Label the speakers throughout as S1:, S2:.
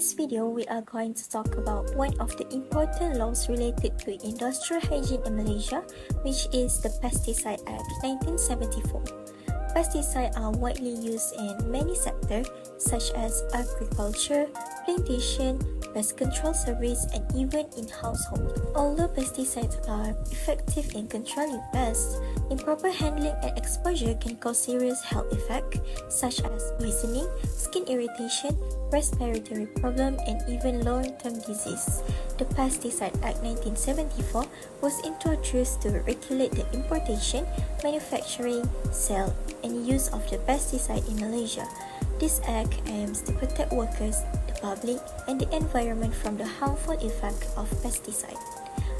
S1: this video, we are going to talk about one of the important laws related to industrial hygiene in Malaysia, which is the Pesticide Act 1974. Pesticides are widely used in many sectors such as agriculture, plantation, pest control service, and even in household. Although pesticides are effective in controlling pests, improper handling and exposure can cause serious health effects such as poisoning, skin irritation, respiratory problem, and even long-term disease. The Pesticide Act 1974 was introduced to regulate the importation, manufacturing, sale, and use of the pesticide in Malaysia. This act aims to protect workers, the public, and the environment from the harmful effect of pesticides.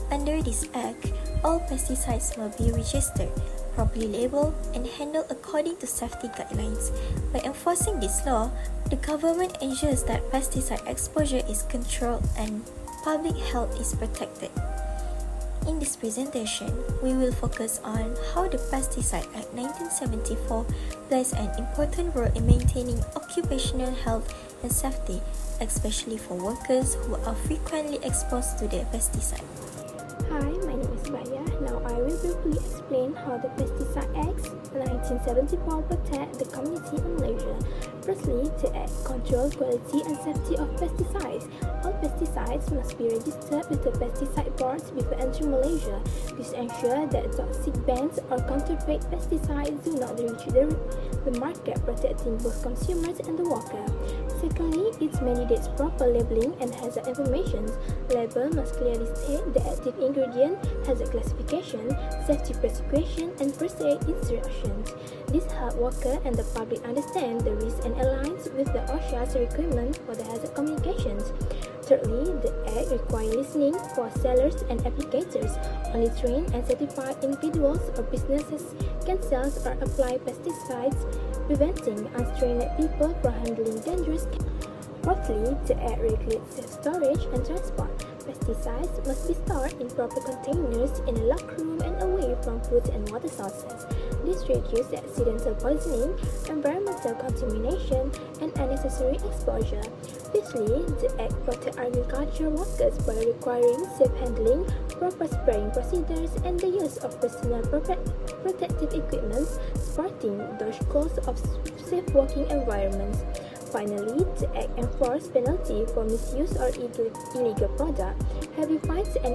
S1: Under this act, all pesticides will be registered, properly labeled, and handled according to safety guidelines. By enforcing this law, the government ensures that pesticide exposure is controlled and public health is protected. In this presentation, we will focus on how the Pesticide Act 1974 plays an important role in maintaining occupational health and safety, especially for workers who are frequently exposed to the pesticide.
S2: Hi, my name is Maya. Now I will briefly explain how the Pesticide Act 1974 protect the community in Malaysia. Firstly, the Act control quality and safety of pesticides. All pesticides must be registered with the Pesticide Board before entering Malaysia. This ensures that toxic bans or counterfeit pesticides do not reach the market, protecting both consumers and the worker. Secondly, it mandates proper labeling and hazard information. Label must clearly state the active ingredient, hazard classification, safety prescription, and first aid instructions. This helps workers and the public understand the risk and aligns with the OSHA's requirement for the hazard communications. Thirdly, the Act requires listening for sellers and applicators. Only trained and certified individuals or businesses can sell or apply pesticides, preventing untrained people from handling dangerous chemicals. Fourthly, the Act regulates safe storage and transport. Pesticides must be stored in proper containers in a locked room and away from food and water sources. This reduces accidental poisoning, environmental contamination, and unnecessary exposure. Fifthly, the Act protects agricultural workers by requiring safe handling, proper spraying procedures, and the use of personal protective equipment, supporting those goals of safe working environments. Finally, the Act enforces penalty for misuse or illegal product. Heavy fines and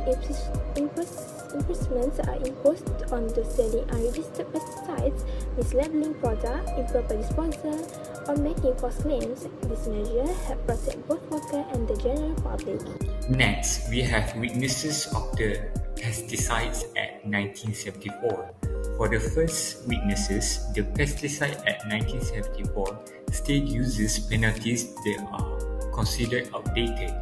S2: imprisonments are imposed on those selling unregistered pesticides, mislabeling product, improper disposal, or making false claims. This measure helps protect both workers and the general public.
S3: Next, we have witnesses of the Pesticides Act 1974. For the first witnesses, the Pesticide Act 1974 state uses penalties that are considered outdated.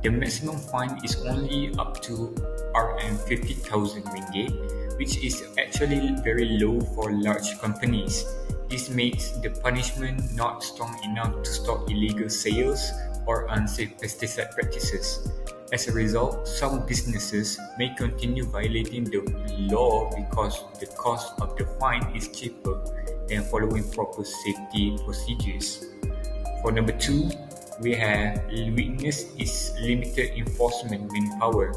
S3: The maximum fine is only up to Rm50,000 ringgit, which is actually very low for large companies. This makes the punishment not strong enough to stop illegal sales or unsafe pesticide practices. As a result, some businesses may continue violating the law because the cost of the fine is cheaper than following proper safety procedures. For number 2, we have witness is limited enforcement manpower.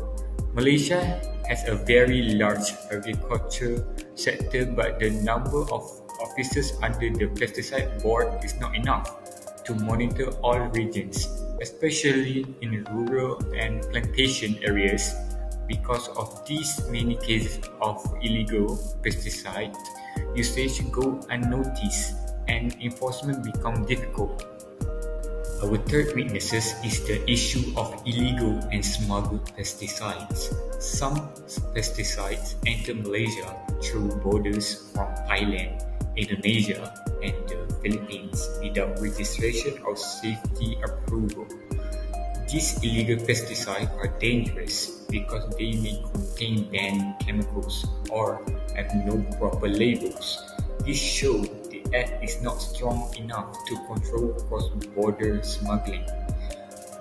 S3: Malaysia has a very large agriculture sector, but the number of officers under the Pesticide Board is not enough to monitor all regions, especially in rural and plantation areas. Because of these many cases of illegal pesticide usage go unnoticed and enforcement become difficult. Our third witnesses is the issue of illegal and smuggled pesticides. Some pesticides enter Malaysia through borders from Thailand, Indonesia, and the Philippines without registration or safety approval. These illegal pesticides are dangerous because they may contain banned chemicals or have no proper labels. This shows the Act is not strong enough to control cross-border smuggling.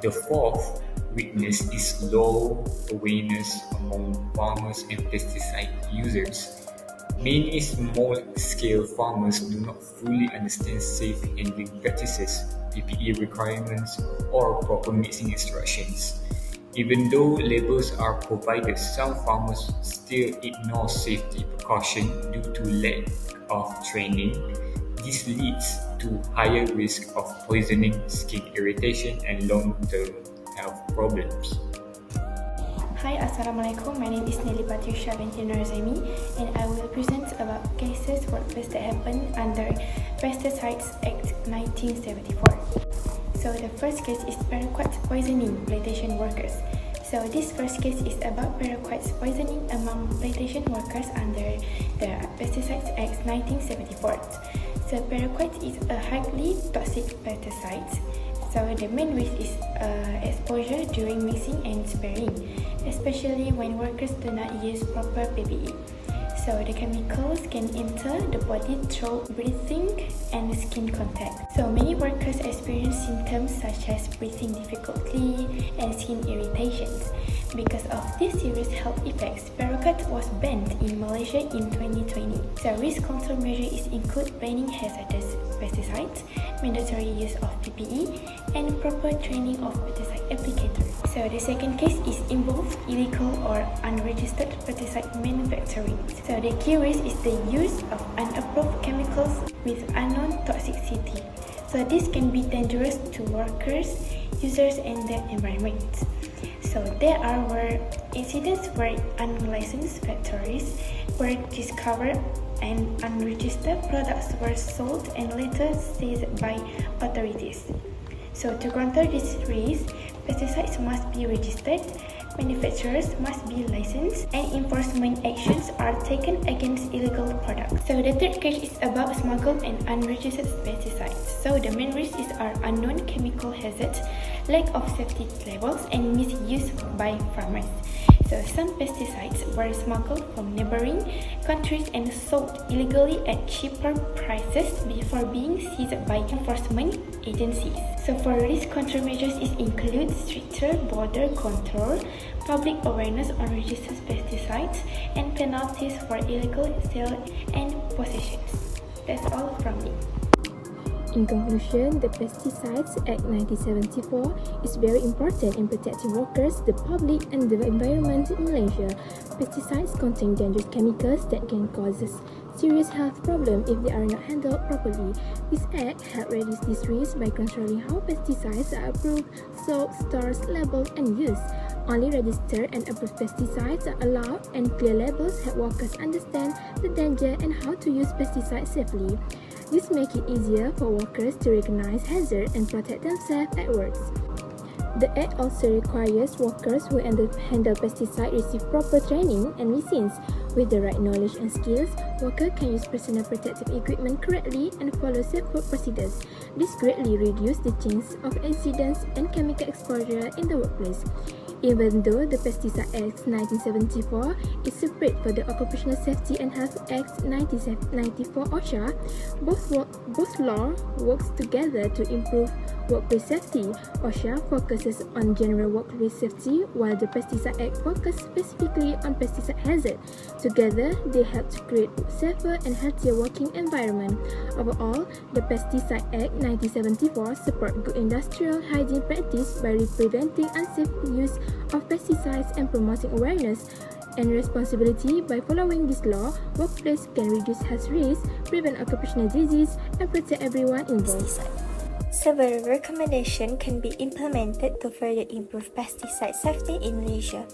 S3: The fourth witness is low awareness among farmers and pesticide users. Many small-scale farmers do not fully understand safe handling practices. PPE requirements, or proper mixing instructions. Even though labels are provided, some farmers still ignore safety precautions due to lack of training. This leads to higher risk of poisoning, skin irritation, and long-term health problems.
S2: Hi, Assalamualaikum. My name is Nelly Patricia binti Norzemi, and I will present about cases workplace that happened under Pesticides Act 1974. So the first case is paraquat poisoning plantation workers. So this first case is about paraquat poisoning among plantation workers under the Pesticides Act 1974. So paraquat is a highly toxic pesticide. So the main risk is exposure during mixing and spraying, especially when workers do not use proper PPE. So the chemicals can enter the body through breathing and skin contact. So many workers experience symptoms such as breathing difficulty and skin irritations. Because of these serious health effects, paraquat was banned in Malaysia in 2020. So risk control measures include banning hazardous pesticides, mandatory use of PPE, and proper training of pesticide applicators. So the second case is involved illegal or unregistered pesticide manufacturing. So the key risk is the use of unapproved chemicals with unknown toxicity. So this can be dangerous to workers, users, and the environment. So there were incidents where unlicensed factories were discovered and unregistered products were sold and later seized by authorities. So to counter this risk, pesticides must be registered, manufacturers must be licensed, and enforcement actions are taken against illegal products. So the third case is about smuggled and unregistered pesticides. So the main risks are unknown chemical hazards, lack of safety labels, and misuse by farmers. So some pesticides were smuggled from neighboring countries and sold illegally at cheaper prices before being seized by enforcement agencies. So for risk control measures, it includes stricter border control, public awareness on registered pesticides, and penalties for illegal sale and possessions. That's all from me.
S4: In conclusion, the Pesticides Act 1974 is very important in protecting workers, the public, and the environment in Malaysia. Pesticides contain dangerous chemicals that can cause serious health problems if they are not handled properly. This act helps reduce this risk by controlling how pesticides are approved, sold, stored, labeled, and used. Only registered and approved pesticides are allowed, and clear labels help workers understand the danger and how to use pesticides safely. This makes it easier for workers to recognize hazards and protect themselves at work. The Act also requires workers who handle pesticides receive proper training and license. With the right knowledge and skills, workers can use personal protective equipment correctly and follow safe work procedures. This greatly reduces the chance of accidents and chemical exposure in the workplace. Even though the Pesticide Act 1974 is separate from the Occupational Safety and Health Act 1994 OSHA, both laws work together to improve workplace safety. OSHA focuses on general workplace safety, while the Pesticide Act focuses specifically on pesticide hazard. Together, they help to create a safer and healthier working environment. Overall, the Pesticide Act 1974 supports good industrial hygiene practice by preventing unsafe use of pesticides and promoting awareness and responsibility. By following this law, workplace can reduce health risks, prevent occupational disease, and protect everyone involved.
S1: Several recommendations can be implemented to further improve pesticide safety in Malaysia.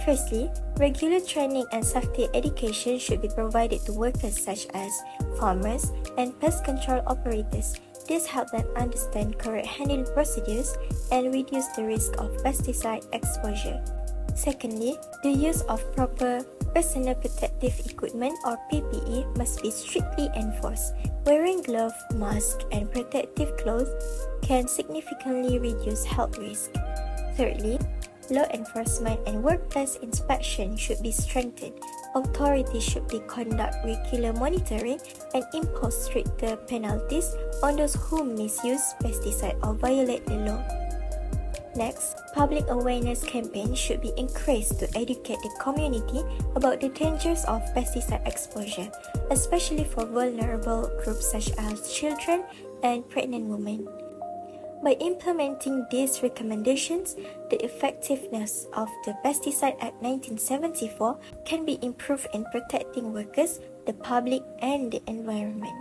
S1: Firstly, regular training and safety education should be provided to workers such as farmers and pest control operators. This helps them understand correct handling procedures and reduce the risk of pesticide exposure. Secondly, the use of proper personal protective equipment or PPE must be strictly enforced. Wearing gloves, masks, and protective clothes can significantly reduce health risk. Thirdly, law enforcement and workplace inspection should be strengthened. Authorities should conduct regular monitoring and impose stricter penalties on those who misuse pesticides or violate the law. Next, public awareness campaigns should be increased to educate the community about the dangers of pesticide exposure, especially for vulnerable groups such as children and pregnant women. By implementing these recommendations, the effectiveness of the Pesticide Act 1974 can be improved in protecting workers, the public, and the environment.